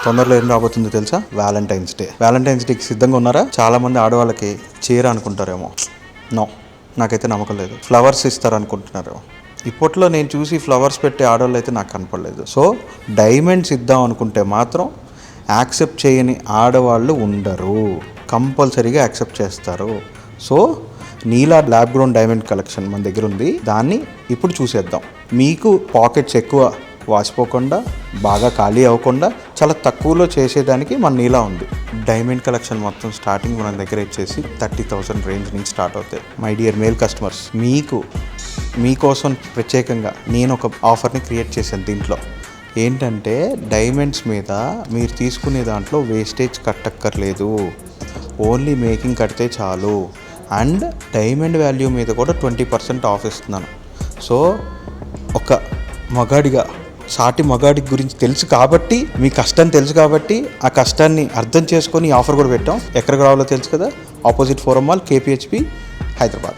తొందరలో ఏం రాబోతుందో తెలుసా? వ్యాలంటైన్స్ డేకి సిద్ధంగా ఉన్నారా? చాలా మంది ఆడవాళ్ళకి చీర అనుకుంటారేమో. నో, నాకైతే నమ్మకం లేదు. ఫ్లవర్స్ ఇస్తారనుకుంటున్నారు. ఇప్పట్లో నేను చూసి ఫ్లవర్స్ పెట్టే ఆడవాళ్ళు అయితే నాకు కనపడలేదు. సో డైమండ్స్ ఇద్దాం అనుకుంటే మాత్రం యాక్సెప్ట్ చేయని ఆడవాళ్ళు ఉండరు, కంపల్సరీగా యాక్సెప్ట్ చేస్తారు. సో నీలా ల్యాబ్ గ్రౌండ్ డైమండ్ కలెక్షన్ మన దగ్గర ఉంది. దాన్ని ఇప్పుడు చూసేద్దాం. మీకు పాకెట్స్ ఎక్కువ వాచిపోకుండా, బాగా ఖాళీ అవ్వకుండా చాలా తక్కువలో చేసేదానికి మన నీలా ఉంది. డైమండ్ కలెక్షన్ మొత్తం స్టార్టింగ్ మన దగ్గర వచ్చేసి 30,000 రేంజ్ నుంచి స్టార్ట్ అవుతాయి. మై డియర్ మేల్ కస్టమర్స్, మీకోసం ప్రత్యేకంగా నేను ఒక ఆఫర్ని క్రియేట్ చేశాను. దీంట్లో ఏంటంటే డైమండ్స్ మీద మీరు తీసుకునే దాంట్లో వేస్టేజ్ కట్టక్కర్లేదు, ఓన్లీ మేకింగ్ కడితే చాలు. అండ్ డైమండ్ వాల్యూ మీద కూడా 20% ఆఫ్ ఇస్తున్నాను. సో ఒక మగాడిగా, సాటి మగాడి గురించి తెలుసు కాబట్టి, మీ కష్టం తెలుసు కాబట్టి, ఆ కష్టాన్ని అర్థం చేసుకొని ఆఫర్ కూడా పెట్టాం. ఎక్కడికి రావాలో తెలుసు కదా, opposite forum mall, KPHP, Hyderabad.